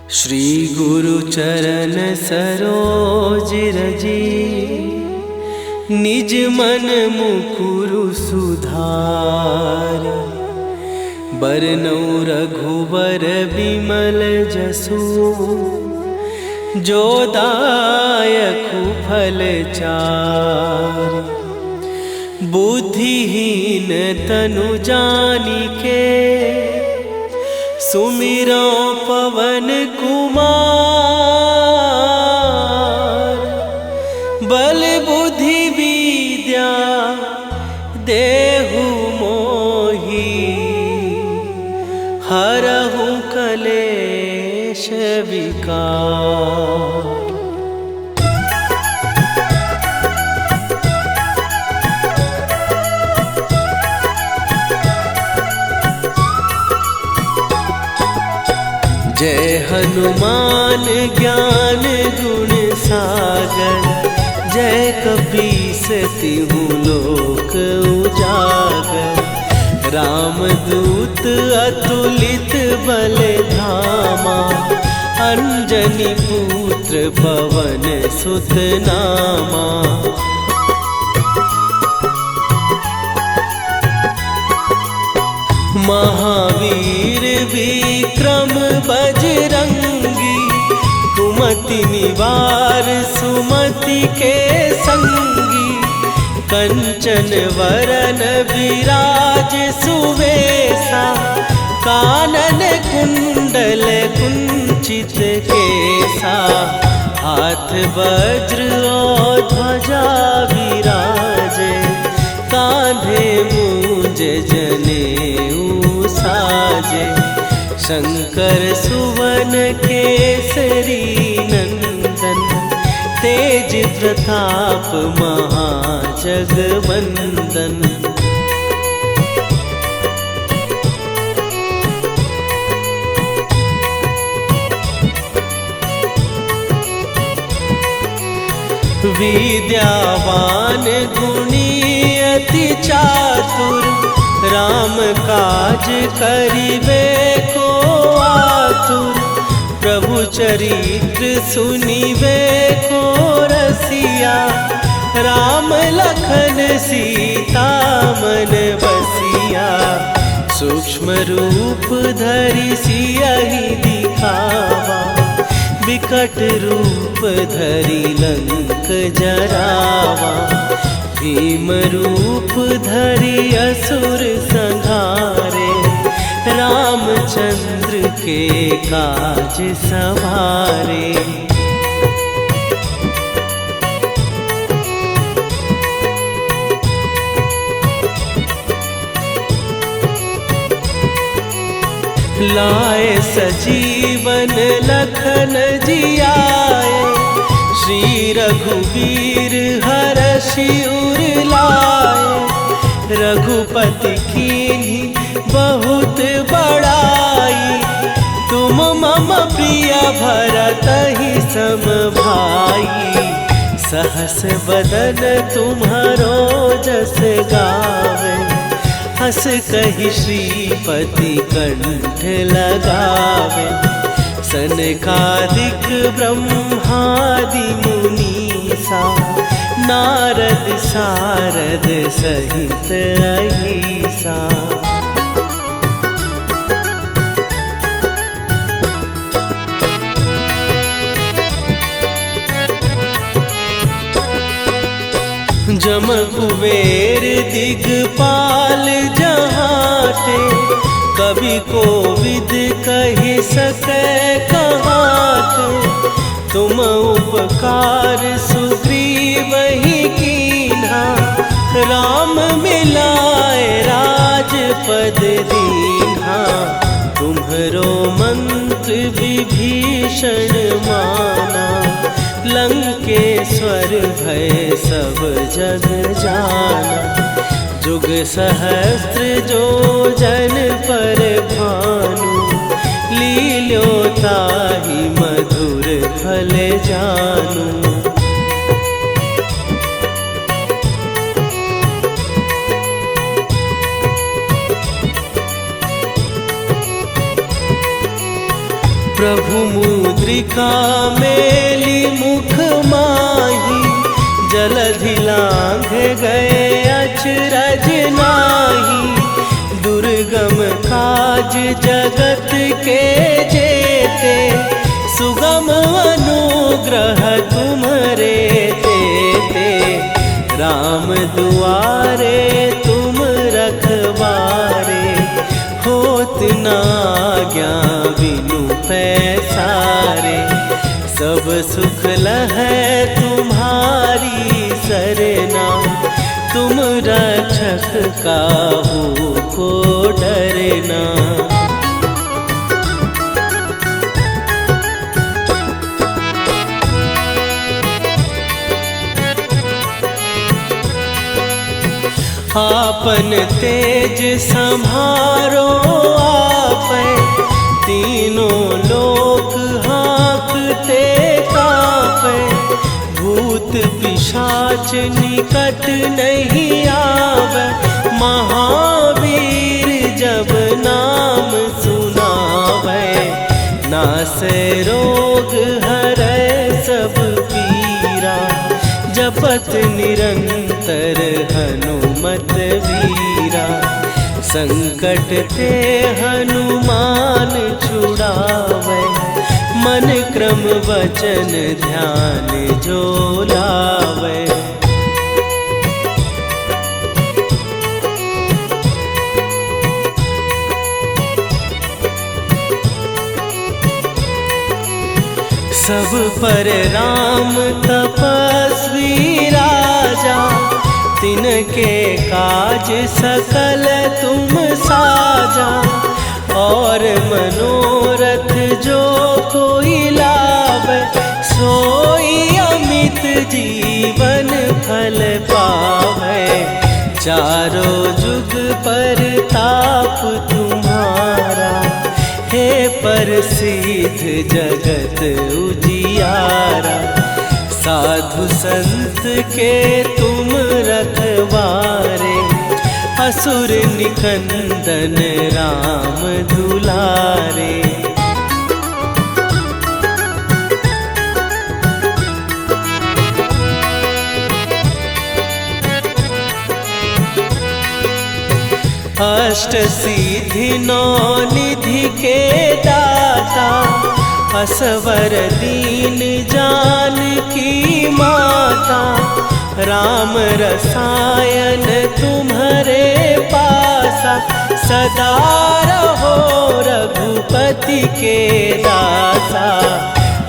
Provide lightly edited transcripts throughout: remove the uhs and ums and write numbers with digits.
श्री गुरु चरण सरोज रजी, निज मन मुकुरु सुधार। बरनउँ रघुबर बिमल जसु, जो दायकु फल चारि। बुद्धिहीन तनु जानिके, सुमिरो पवन कुमार। बल बुद्धि विद्या देहु मोहि, हरहु कलेश विकार। जय हनुमान ज्ञान गुण सागर, जय कपीस तिहु लोक उजागर। रामदूत अतुलित बल धामा, अंजनी पुत्र पवन सुत नामा। महावीर विक्रम बजरंगी, कुमति निवार सुमति के संगी। कंचन वरन विराज सुवेशा, कानन कुंडल कुंचित केसा। हाथ वज्र और ध्वजा विराजे, कांधे मूंज जनेऊ साजे। शंकर सुवन केसरी नंदन, तेज प्रताप महाजगवंदन। विद्यावान गुणी अति चातुर, राम काज करिबे को आतुर। प्रभु चरित्र सुनिबे को रसिया, राम लखन सीता मन बसिया। सूक्ष्म रूप धरि सियहि दिखावा, विकट रूप धरि लंक जरावा। भीम रूप धरि असुर संहारे, रामचंद्र के काज सवारे। लाए सजीवन लखन जियाए, श्री रघुवीर हरषि उर लाए। रघुपति कीन्ही बहुत बड़ाई, तुम मम प्रिय भरतहि सम भाई। सहस बदन तुम्हारो जस गावे, हस कहि श्रीपति कंठ लगावे। सनकादिक ब्रह्मादि मुनीसा, नारद सारद सहित अहिसा। जम कुबेर दिगपाल जहाते, कवि कोविद कहि सकै कहाते। तुम उपकार सुग्रीवहि कीन्हा, राम मिलाए राजपद दीन्हा। तुम्हरो मंत्र विभीषण माना, लंकेश्वर भय सब जग जाना। जुग सहस्त्र जो जन पर भानु, लील्यो ताहि मधुर फल जानू। प्रभु मुद्रिका मेली मुख माही, जलधि लांघ गए अचरज नाही। दुर्गम काज जगत के जेते, सुगम अनुग्रह तुम्हारे तेते। राम दुआरे तुम रखवारे, होत न आज्ञा बिनु पैसारे। सब सुख लहै तुम्हारी सरना, तुम रक्षक काहू को डरना। आपन तेज संभारो आपै, तीनों लोक हाँकते कापै। भूत पिशाच निकट नहीं आवे, महावीर जब नाम सुनावे। नासै रोग हरै सब पीरा, जपत निरंतर हनुमत वीरा। संकट ते हनुमान छुड़ावे, मन क्रम वचन ध्यान जो लावे। सब पर राम तपस्वी राजा, तिनके काज सकल तुम साजा। और मनोरथ जो कोई लावे, सोई अमित जीवन फल पावे। चारों जुग पर ताप तुम्हारा, हे प्रसिद्ध जगत उजियारा। साधु संत के तुम रखवारे, असुर निकंदन राम दुलारे। अष्ट सिद्धि नौ निधि के दाता, असवर दीन जानकी माता। राम रसायन तुम्हारे पासा, सदा रहो रघुपति के दासा।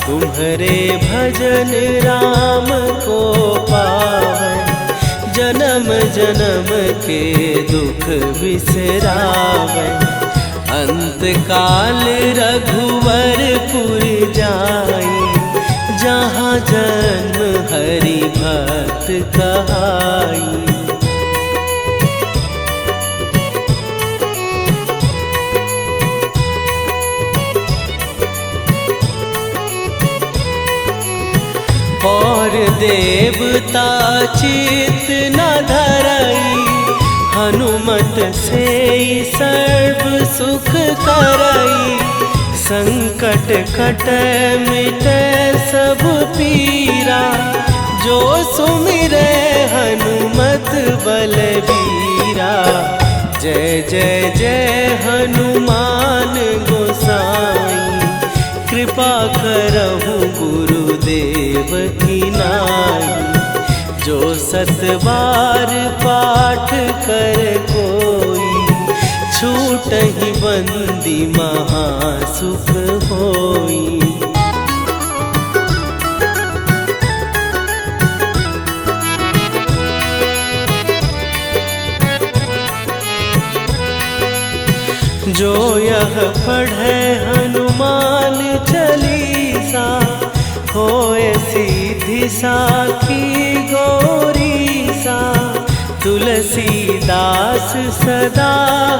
तुम्हारे भजन राम को पावे, जन्म जन्म के दुख बिसरावे। अंत काल रघुवरपुर जाई, जहाँ जन्म हरि भक्त कहाई। और देवता चित न धरई, हनुमत से सर्व सुख करई। संकट कटै मिटै सब पीरा, जो सुमिरै हनुमत बलबीरा। जय जय जय हनुमान गोसाई, कृपा करहु गुरुदेव की नाई। जो सतबार पाठ कर कोई, छूटहि बंदी महासुख होई। जो यह पढ़े हनुमान चालीसा, होए सीधी साखी गौरीसा। तुलसीदास सदा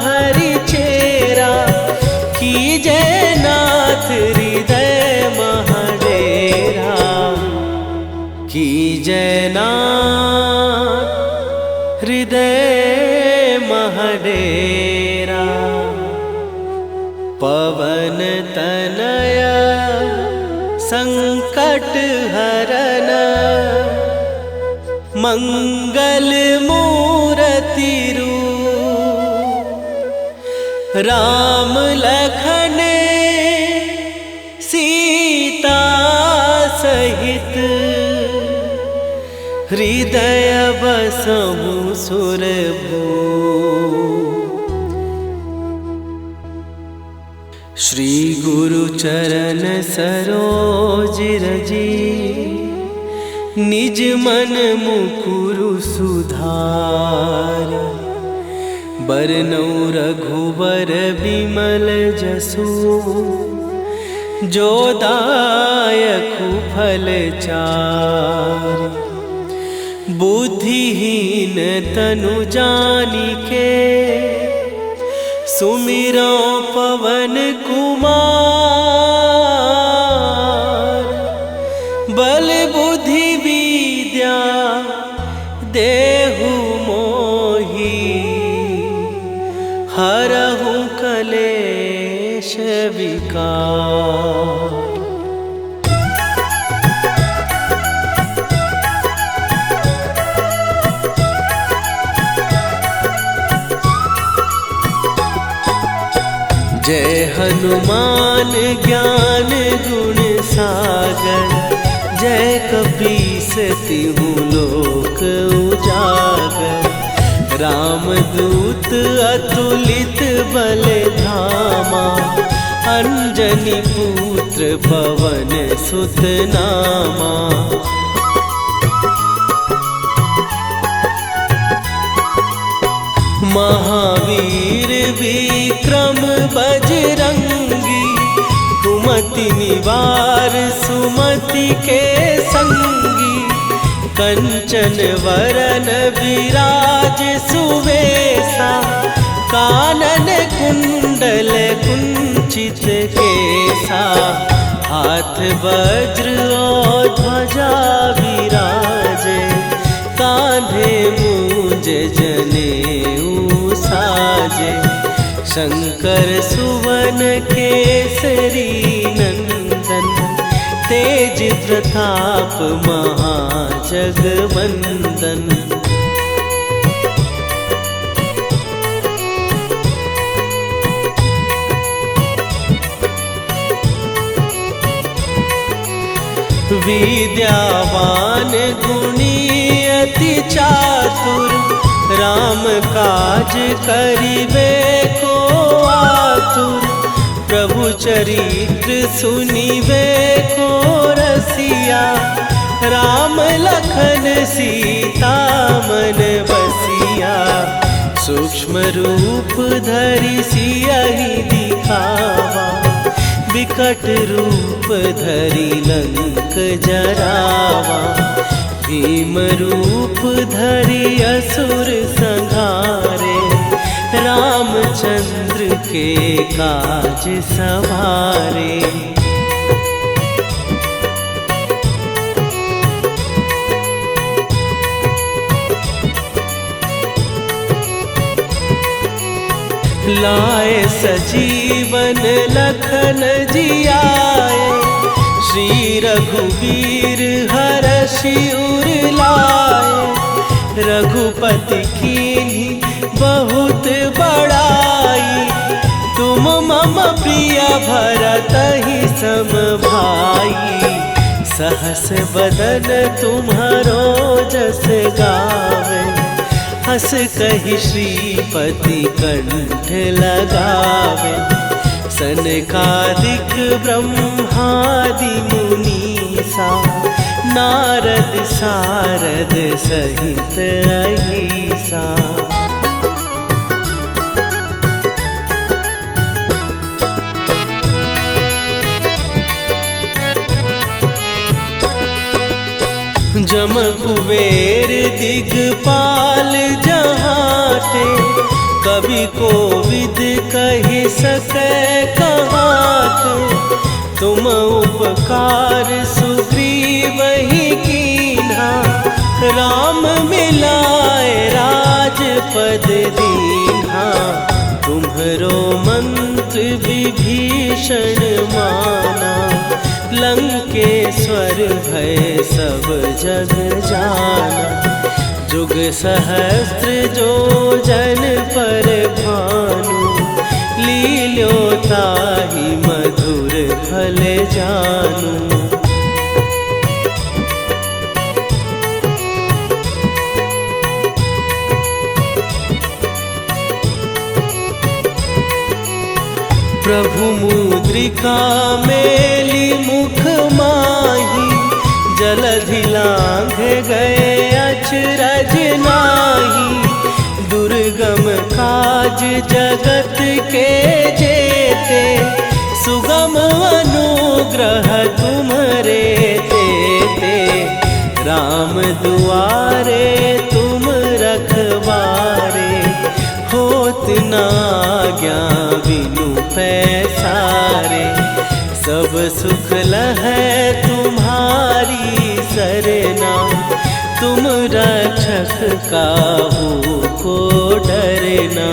हरि चेरा, कीजय नाथ हृदय महडेरा। कीजय नाथ हृदय महडेरा। पवन तनय संकट हरन मंगल मूर्ति रूप राम लखन सीता सहित हृदय बसहु सुरभूप। श्री गुरु चरण सरोज रजी निज मन मुकुरु सुधार। बरनौ रघुबर बिमल जसु जो दायकु फल चारि। बुद्धिहीन तनु जानिके सुमिरो पवन कुमार। बल बुद्धि विद्या देहु मोहि हरहु कलेश विकार। जय हनुमान ज्ञान गुण सागर। जय कपीस तिहु लोक उजागर। रामदूत अतुलित बल धामा। अंजनी पुत्र पवन सुत नामा। महावीर विक्रम बजरंगी। कुमति निवार सुमति के संगी। कंचन वरन विराज सुवेशा। कानन कुंडल कुंचित केसा। हाथ वज्र और ध्वजा विराजे। कांधे मूंज जनेऊ साजे। शंकर सुवन केसरी नंदन। तेज प्रताप महाजगवंदन। विद्यावान गुणी अति चातुर। राम काज करिबे को आतुर। प्रभु चरित्र सुनिबे को रसिया। राम लखन सीता मन बसिया। सूक्ष्म रूप धरि सियहि दिखावा। विकट रूप धरि लंक जरावा। भीम रूप धरि असुर संहारे। रामचंद्र के काज सवारे। लाए सजीवन लखन जियाए। श्री रघुवीर हरषि उर लाए। रघुपति कीन्ही बहुत बड़ाई। तुम मम प्रिय भरतहि सम भाई। सहस बदन तुम्हारो जस गावे। हस कहि श्रीपति कंठ लगावे। सनकादिक ब्रह्मादि मुनीसा। नारद सारद सहित अहिसा। जम कुबेर दिगपाल जहाते। कवि कोविद कहि सकै कहाते। तुम उपकार सुग्रीवहि कीन्हा। राम मिलाए राजपद दीन्हा। तुम्हरो मंत्र विभीषण माना। लंकेश्वर सब जग जाना। जुग सहस्त्र जो जन पर भानु, लील्यो ताहि मधुर फल जानू। प्रभु मुद्रिका मेली मुख माही, जलधि लांघ गए अचरज नाही। दुर्गम काज जगत के जेते, सुगम अनुग्रह तुम्हरे तेते। राम दुआरे तुम रखवारे, होत न आज्ञा बिनु पैसारे। सब सुख लहै तुम्हारी सरना, तुम रक्षक काहू को डरना।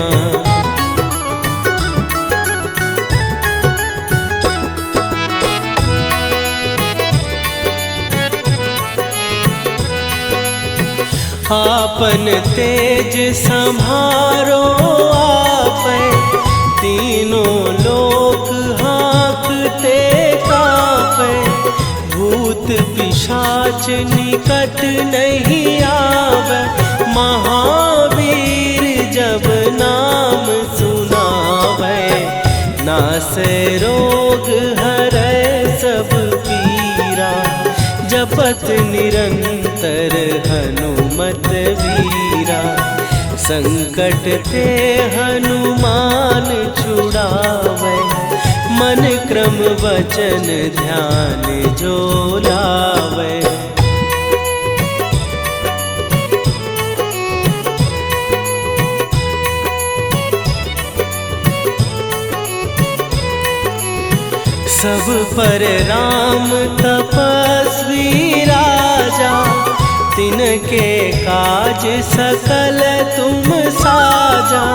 आपन तेज सम्हारो आपै, तीनों लोक हाँकते कांपै। भूत पिशाच निकट नहीं आवे, महावीर जब नाम सुनावे। नासै रोग हरै सब पीरा, जपत निरंतर हनुमत वीरा। संकट ते हनुमान छुड़ावे, मन क्रम वचन ध्यान जो लावे। सब पर राम तपस्वी राजा, तिनके काज सकल तुम साजा।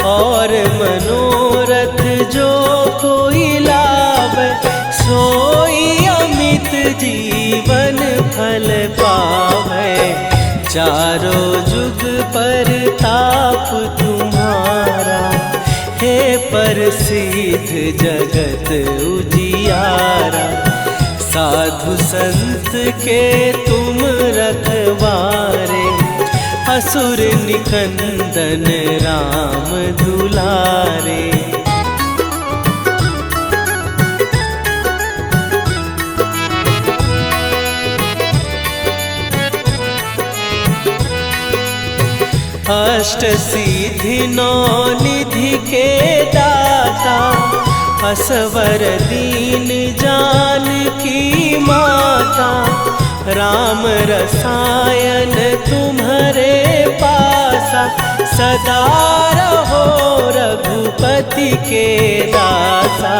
और मनोरथ जो कोई लावे, सोई अमित जीवन फल पावे। चारों जुग पर ताप तुम्हारा, हे प्रसिद्ध जगत उजियारा। साधु संत के तुम रखवारे, असुर निकंदन राम दुलारे। अष्ट सिद्धि नौ निधि के दाता, असवर दीन जानकी माता। राम रसायन तुम्हारे पासा, सदा रहो रघुपति के दासा।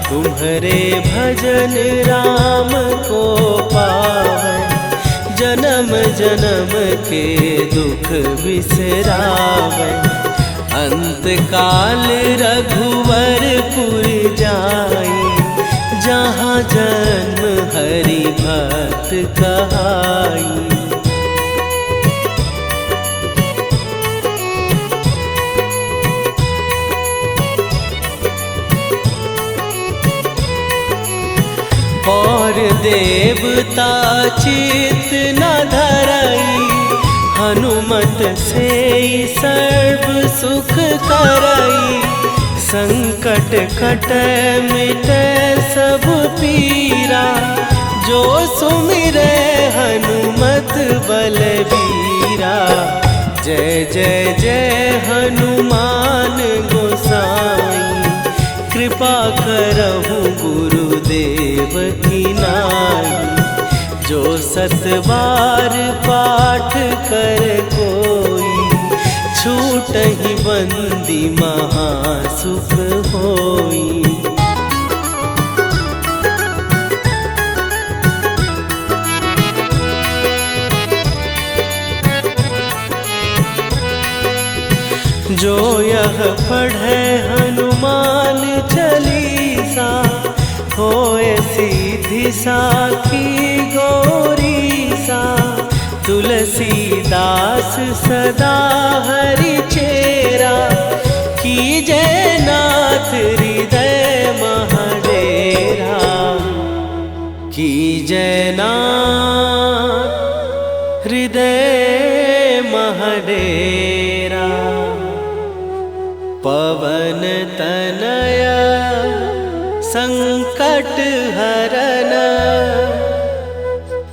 तुम्हारे भजन राम को पावै, जन्म जन्म के दुख बिसरावै। अंत काल रघुवरपुर जाई, जहाँ जन्म हरि भक्त कहाई। और देवता चित न धरई, हनुमत से सर्व सुख करई। संकट कटै मिटै सब पीरा, जो सुमिरै हनुमत बलबीरा। जय जय जय हनुमान गोसाई, कृपा करहु गुरुदेव की नाई। जो सत बार पाठ कर कोई, छूटहि बंदी महासुख होई। जो यह पढ़े हनुमान चालीसा, होए सीधी साखी गोरी सा। तुलसीदास सदा हरि चेरा, कीजय नाथ हृदय महडेरा। कीजय नाथ हृदय महडेरा। पवन तनय संकट हरन,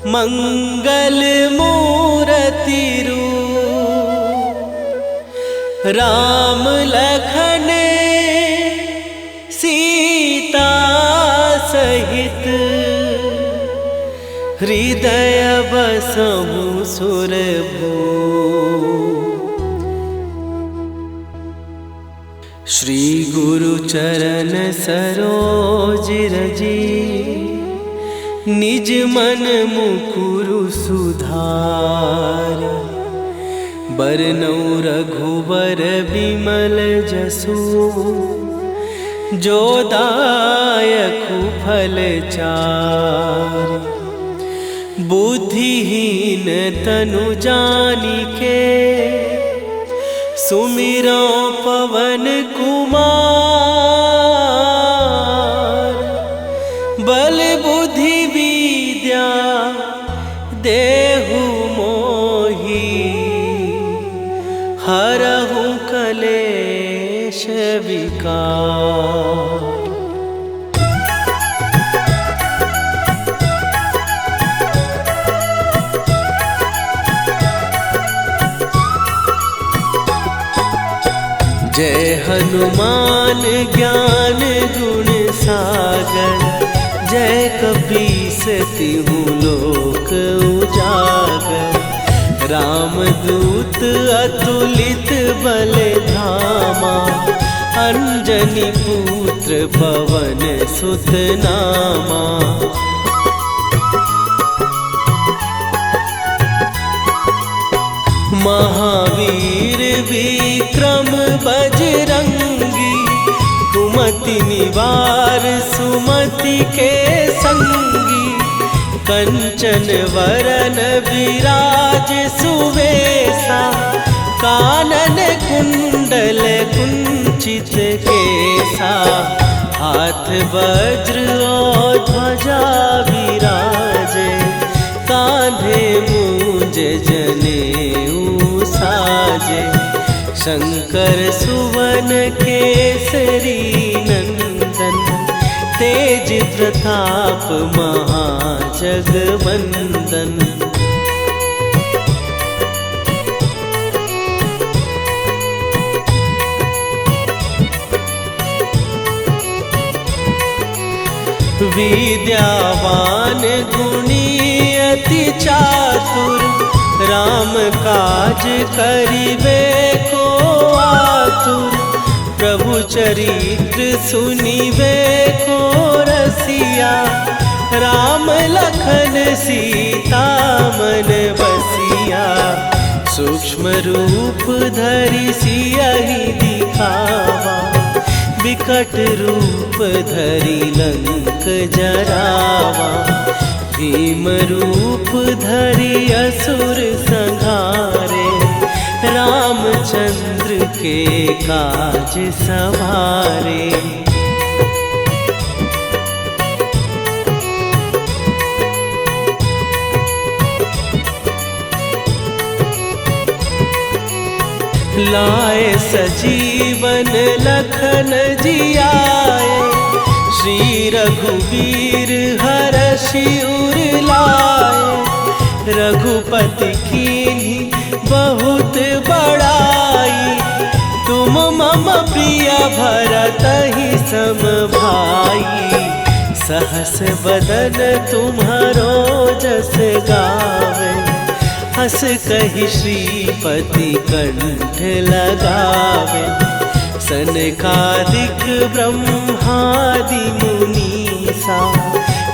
मंगल मूर्ति रूप। राम लखन सीता सहित, हृदय बसहु सुरभूप। श्री गुरु चरण सरोज रजी, निज मन मुकुरु सुधार। बरनउँ रघुबर बिमल जसु, जो दायकु फल चार। बुद्धिहीन तनु जानिके, सुमिरो पवन कुमार। बल बुद्धि विद्या देहु मोहि, हरहु कलेश विकार। जय हनुमान ज्ञान गुण सागर, जय कपीस तिहु लोक उजागर। रामदूत अतुलित बल धामा, अंजनी पुत्र पवन सुत नामा। महावीर विक्रम बजरंगी, कुमति निवार सुमति के संगी। कंचन वरन विराज सुवेशा, कानन कुंडल कुंचित केसा। हाथ वज्र और ध्वजा विराजे, कांधे मूंज जनेऊ साजे। शंकर सुवन केसरी नंदन, तेज प्रताप महाजगवंदन। विद्यावान गुणी अति चातुर, राम काज करिबे को आतुर। प्रभु चरित्र सुनिबे को रसिया, राम लखन सीता मन बसिया। सूक्ष्म रूप धरि सियहि दिखावा, विकट रूप धरि लंक जरावा। भीम रूप धरि असुर संहारे, रामचंद्र के काज सवारे। लाए सजीवन लखन जियाए, श्री रघुवीर हरषि उर लाए। रघुपति कीन्ही बहुत बड़ाई, तुम मम प्रिय भरतहि सम भाई। सहस बदन तुम्हारो जस गावे, हस कहि श्रीपति कंठ लगावे। सनकादिक ब्रह्मादि मुनीसा,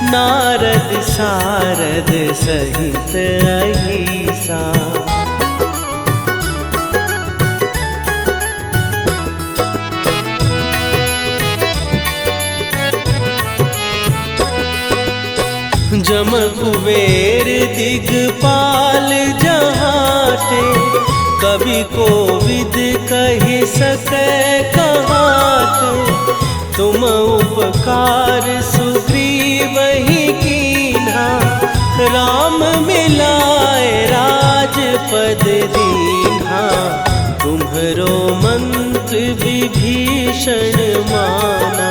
नारद सारद सहित अहिसा। जम कुबेर दिगपाल जहाटे, कवि कोविद कहि सकै कहाते। तुम उपकार सुग्रीवहि कीन्हा, राम मिलाए राजपद दीन्हा। तुम्हरो मंत्र विभीषण माना,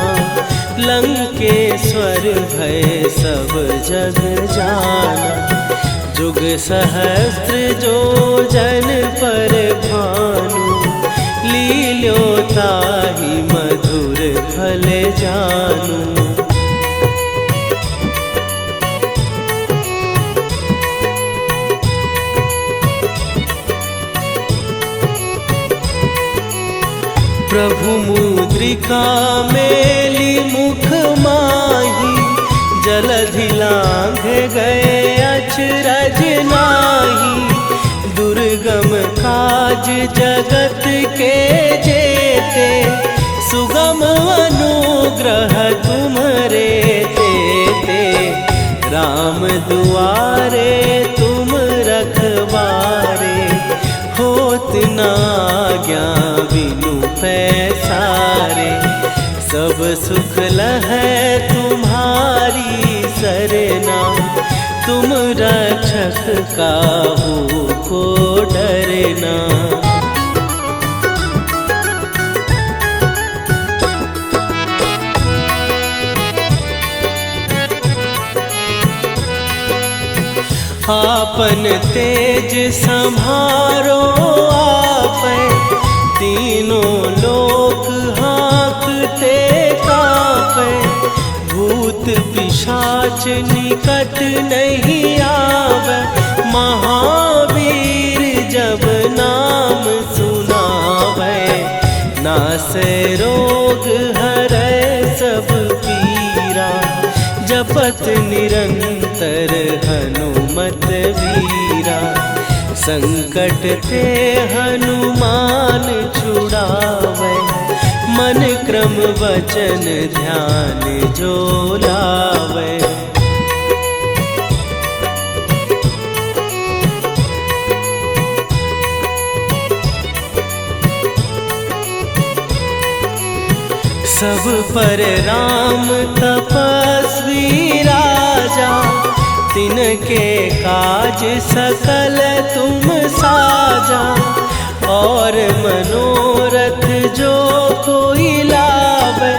लंकेश्वर भय सब जग जाना। जुग सहस्त्र जो जन पर भानु, लील्यो ताहि मधुर फल जानू। प्रभु मुद्रिका मेली मुख माही, जलधि लांघ गए अचरज नाही। दुर्गम काज जगत के जेते, सुगम अनुग्रह तुम्हरे तेते। राम दुआरे तुम रखवारे, होत न आज्ञा बिनु पैसारे। सब सुख लहै तुम्हारी सरना, तुम रक्षक काहू को डरना। आपन तेज संभारो आपै, तीनों लोक हाँकते कापै। भूत पिशाच निकट नहीं आवे, महावीर जब नाम सुनावे। नासै रोग हरै सब पीरा, जपत निरंतर हनुमत वीरा। संकट ते हनुमान छुड़ावे, मन क्रम वचन ध्यान जो लावे। सब पर राम तपस्वी राजा, तिनके काज सकल तुम साजा। और मनोरथ जो कोई लावे,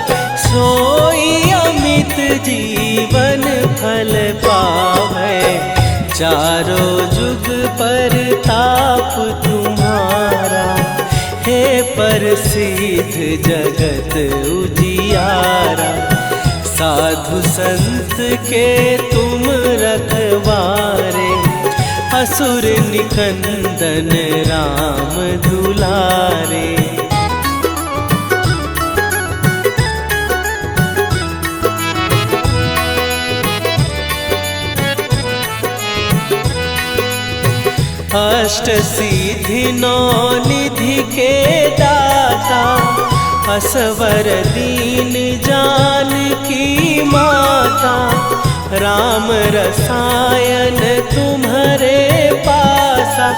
सोई अमित जीवन फल पावे। चारों जुग पर ताप तुम्हारा, हे प्रसिद्ध जगत उजियारा। साधु संत के तुम रखवारे, असुर निकंदन राम दुलारे। अष्ट सिद्धि नौ निधि के दाता, असवर दीन जानकी माता। राम रसायन तुम्हारे पासा,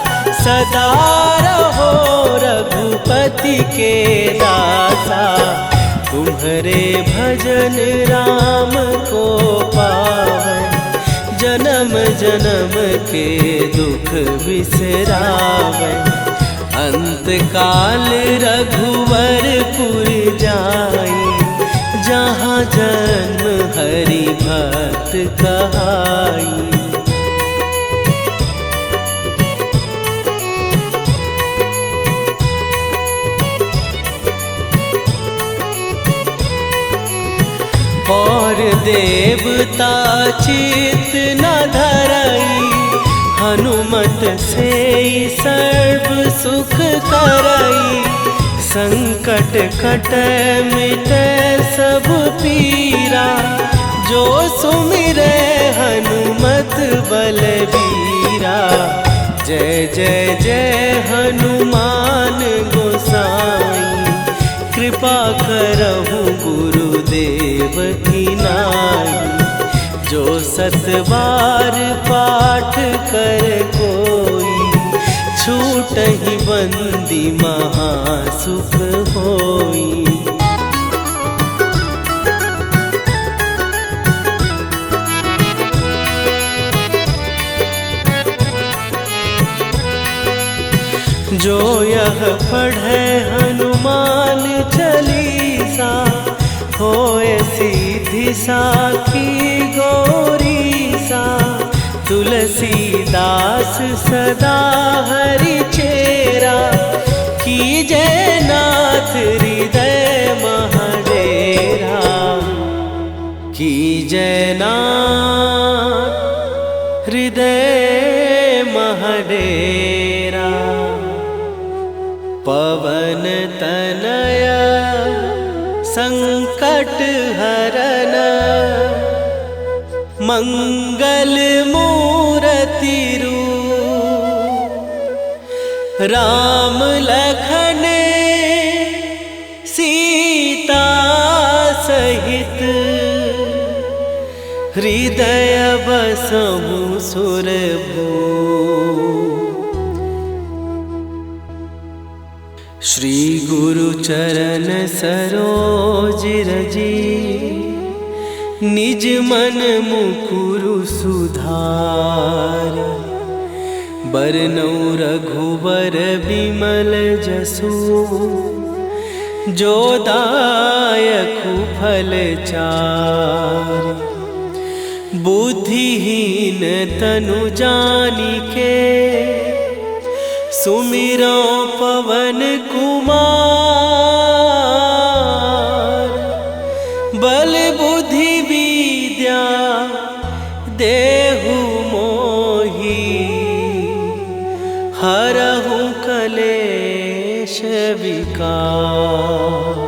सदा रहो रघुपति के दासा। तुम्हारे भजन राम को पावै, जन्म जन्म के दुख बिसरावै। अंत काल रघुवरपुर जाई, जहाँ जन्म हरि भक्त कहाई। और देवता चित न धरई, हनुमत से सर्व सुख करई। संकट कटै मिटै सब पीरा, जो सुमिरै हनुमत बलबीरा। जय जय जय हनुमान गोसाई, कृपा करहु गुरुदेव की नाई। जो 7 बार पाठ कर कोई, छूटहि बंदी महासुख होई। जो यह पढ़े हनुमान चालीसा, होए सीधी साखी गौरीसा। तुलसीदास सदा हरि चेरा, कीजय नाथ हृदय महडेरा। कीजय नाथ हृदय महडेरा। पवन तनया संकट हरन, मंगल मूर्ति रूप। राम लखन सीता सहित, हृदय बसहु सुरभूप। श्री गुरु चरण सरोज रजी, निज मन मुकुरु सुधार। बरनउँ रघुबर बिमल जसु, जो दायकु फल चारि। बुद्धिहीन तनु जानिके, सुमिरो पवन कुमार। बल बुद्धि विद्या देहु मोहि, हरहु कलेश विकार।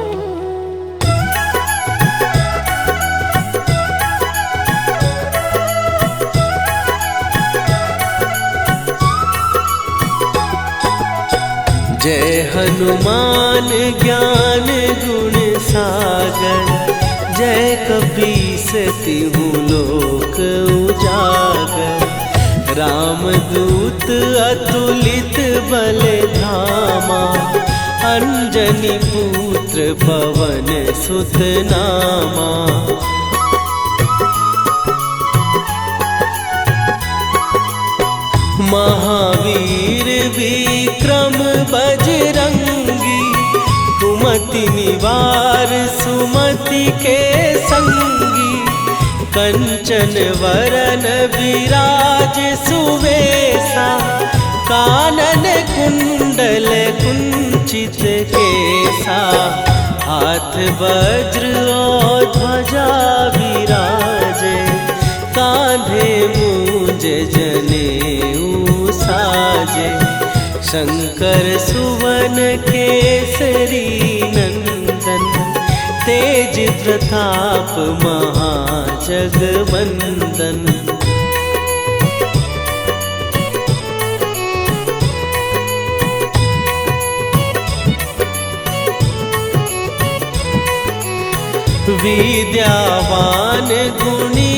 जय हनुमान ज्ञान गुण सागर, जय कपीस तिहु लोक उजागर। रामदूत अतुलित बल धामा, अंजनी पुत्र पवन सुत नामा। महावीर विक्रम बजरंगी, कुमति निवार सुमति के संगी। कंचन वरन विराज सुवेशा, कानन कुंडल कुंचित केसा। हाथ वज्र और ध्वजा विराजे, कांधे मूंज जनेऊ साजे। शंकर सुवन केसरी नंदन, तेज प्रताप महाजगवंदन। विद्यावान गुणी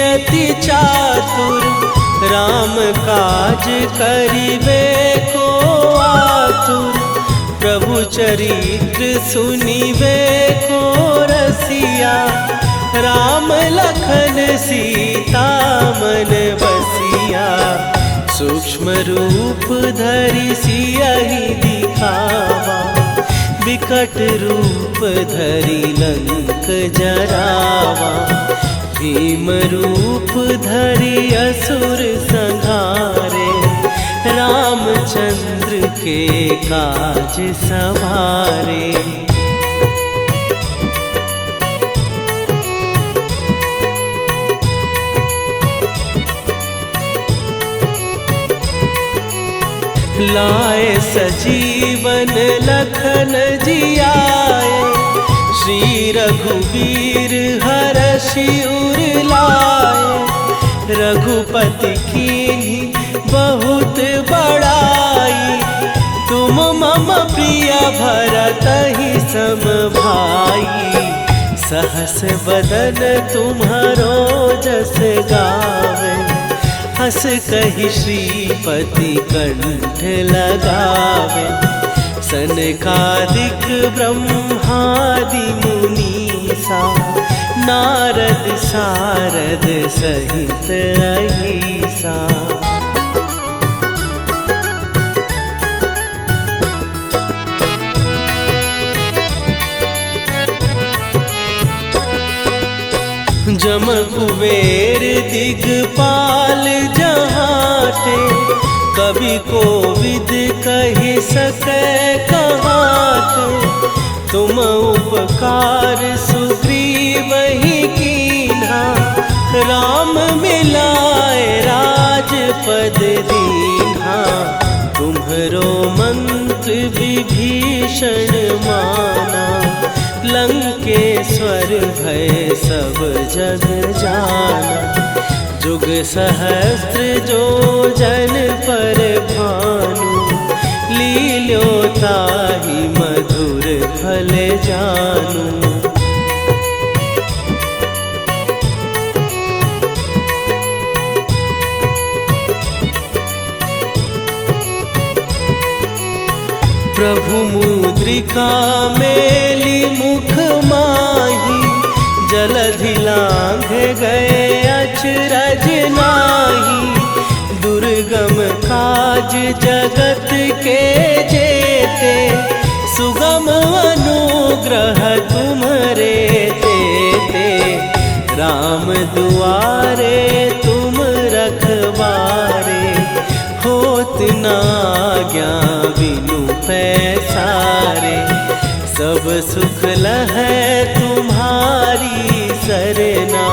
अति चातुर, राम काज करिबे को आतुर। प्रभु चरित्र सुनिबे को रसिया, राम लखन सीता मन बसिया। सूक्ष्म रूप धरि सियहि दिखावा, विकट रूप धरि लंक जरावा। भीम रूप धरि असुर संहारे, रामचंद्र के काज सवारे। लाए सजीवन लखन जियाए, श्री रघुवीर हरषि उर लाए। रघुपति कीन्ही बहुत बड़ाई, तुम मम प्रिय भरतहि सम भाई। सहस बदन तुम्हारो जस गावे, हस कहि श्रीपति कंठ लगावे। सनकादिक ब्रह्मादि मुनीसा, नारद सारद सहित अहिसा। जम कुबेर दिगपाल जहाते, कवि कोविद कहि सकै कहाते। तुम उपकार सुग्रीवहि कीन्हा, राम मिलाए राजपद दीन्हा। तुम्हरो मंत्र विभीषण माना, लंकेश्वर भय सब जग जाना। जुग सहस्त्र जो जन पर भानु, लील्यो ताहि मधुर फल जानू। प्रभु मुद्रिका मेली मुख माही, जलधि लांघ गए अचरज नाही। दुर्गम काज जगत के जेते, सुगम अनुग्रह तुम्हरे तेते। राम दुआरे तुम रखवारे, होत न आज्ञा बिनु पैसारे। सब सुख लहै तुम्हारी सरना,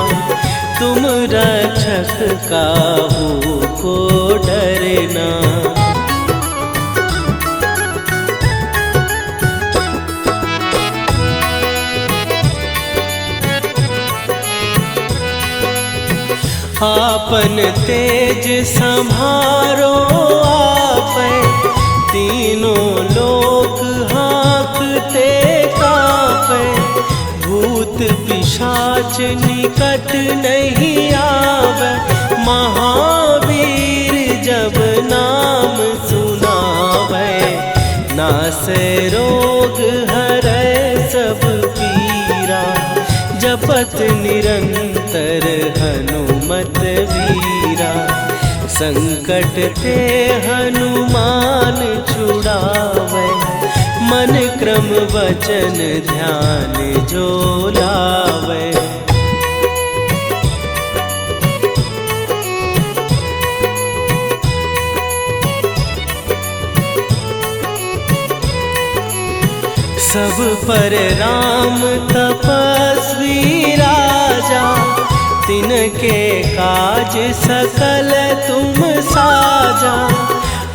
तुम रक्षक काहू को डरना। आपन तेज सम्हारो आपै, तीनों लोक हाँकते कापै। भूत पिशाच निकट नहीं आवे, महावीर जब नाम सुनावे। नासै रोग हरै सब पीरा, जपत निरंतर हनुमत वीरा। संकट ते हनुमान छुड़ावे, मन क्रम वचन ध्यान जो लावे। सब पर राम तपस्वी राजा, तिनके काज सकल तुम साजा।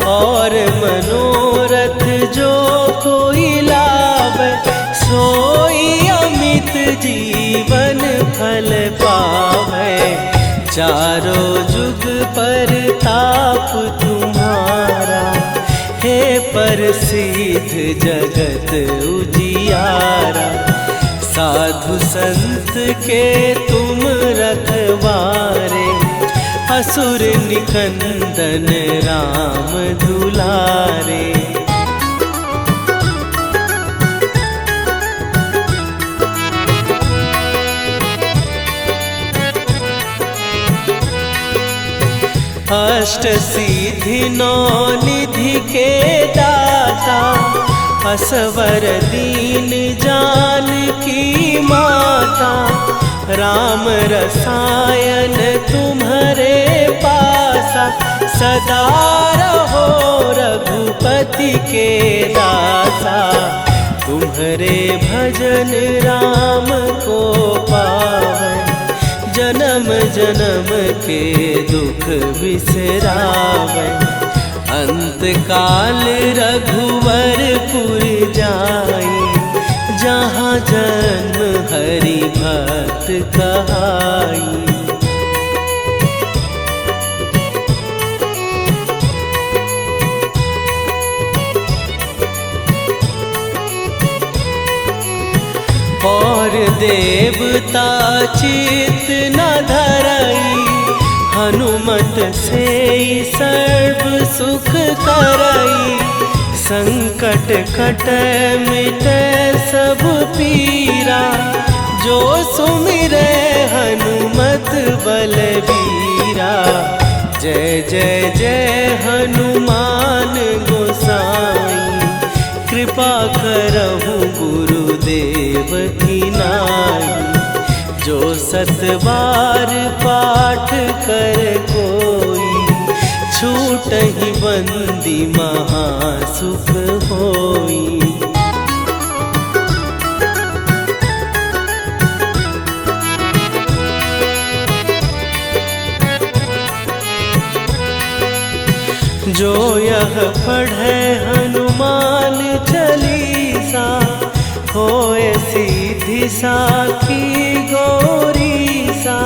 और मनोरथ जो कोई लावे, सोई अमित जीवन फल पावे। चारों जुग पर ताप तुम्हारा, हे प्रसिद्ध जगत उजियारा। साधु संत के तुम रखवारे, असुर निकंदन राम दुलारे। अष्ट सिद्धि नौ निधि के दाता, असवर दीन जानकी माता। राम रसायन तुम्हारे पासा, सदा रहो रघुपति के दासा। तुम्हारे भजन राम को पावै, जन्म जन्म के दुख बिसरावै। अंत काल रघुवरपुर जाई, जहाँ जन्म हरि भक्त कहाई। और और देवता चित न धरई, हनुमत से सर्व सुख करई। संकट कट मिटे सब पीरा, जो सुमिरे हनुमत बलबीरा। जय जय जय हनुमान गोसाई, कृपा करहु गुरुदेव की नाई। जो 7 बार पाठ कर कोई, छूटहि बंदी महासुख होई। जो यह पढ़े हनुमान चालीसा, होए सीधी साखी गौरीसा।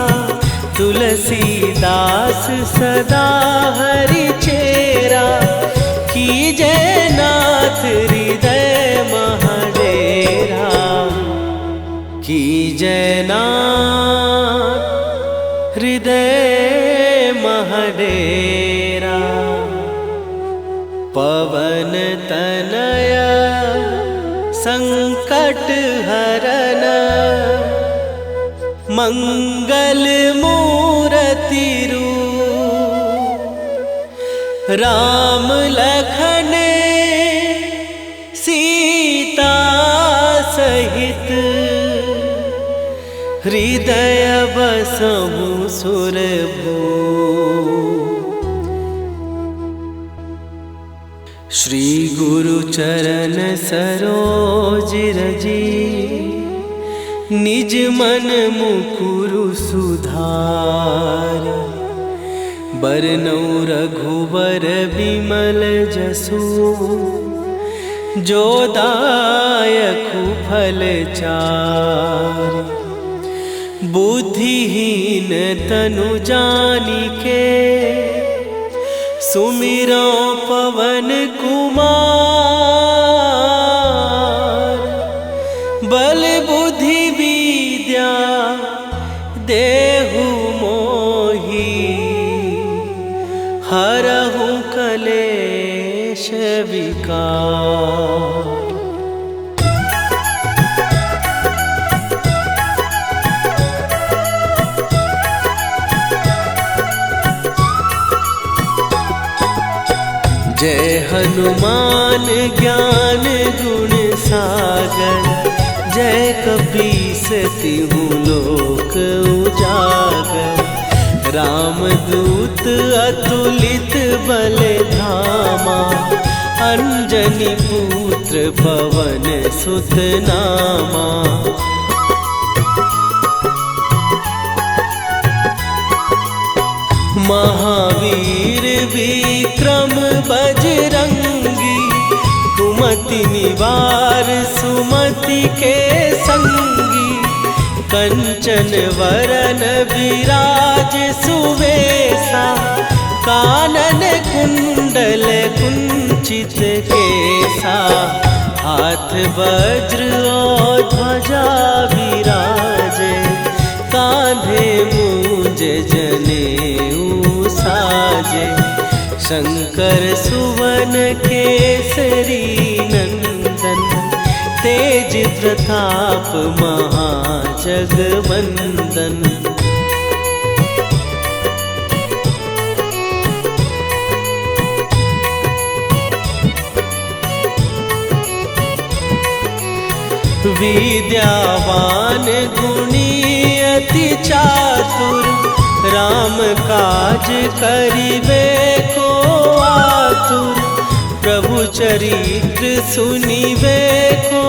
तुलसीदास सदा हरि चेरा, कीजय नाथ हृदय महडेरा। कीजय नाथ हृदय महडेरा। पवन तनय संकट हरन, मंगल मूरति रूप। राम लखन सीता सहित, हृदय बसहु सुरभूप। श्री गुरु चरण सरोज रजी, निज मन मुकुरु सुधार। बरनउँ रघुबर बिमल जसु, जो दायकु फल चार। बुद्धिहीन तनु जानिके, सुमिरो पवन कुमार। बल बुद्धि विद्या देहु मोहि, हरहु कलेश विकार। जय हनुमान ज्ञान गुण सागर, जय कपीस तिहु लोक उजागर। रामदूत अतुलित बल धामा, अंजनी पुत्र पवन सुत नामा। महावीर विक्रम बजरंगी, कुमति निवार सुमति के संगी। कंचन वरन विराज सुवेशा, कानन कुंडल कुंचित केसा। हाथ वज्र और ध्वजा विराजे, कांधे मूंज जनेऊ साजे। शंकर सुवन केसरी नंदन, तेज प्रताप महाजगवंदन। विद्यावान गुणी अति चातुर, राम काज करिबे को आतुर। प्रभु चरित्र सुनिबे को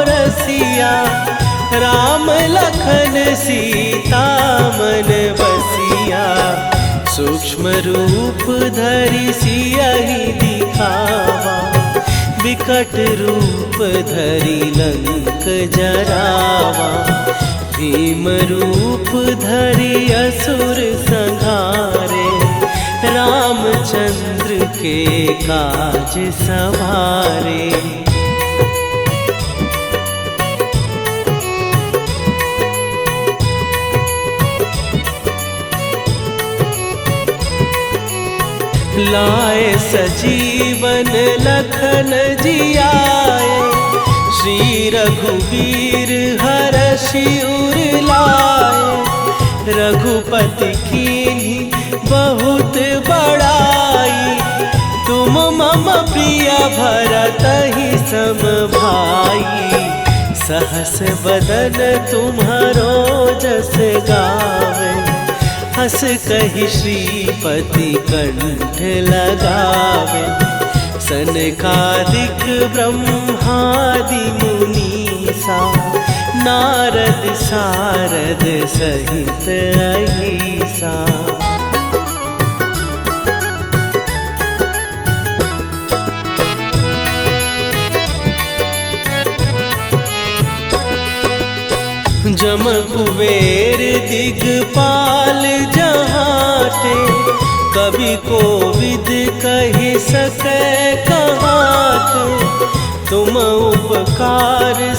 रसिया, राम लखन सीता मन बसिया। सूक्ष्म रूप धरि सियहि दिखावा, विकट रूप धरि लंक जरावा। भीम रूप धरि असुर संहारे, रामचंद्र के काज सवारे। लाए सजीवन लखन जियाए, श्री रघुवीर हरषि उर लाए। रघुपति कीन्ही बहुत बड़ाई, तुम मम प्रिय भरतहि सम भाई। सहस बदन तुम्हारो जस गावे, हस कहि श्रीपति कंठ लगावे। सनकादिक ब्रह्मादि मुनीसा, नारद सारद सहित अहिसा। जम कुबेर दिगपाल जहाते, कवि कोविद कहि सकै कहाते। तुम उपकार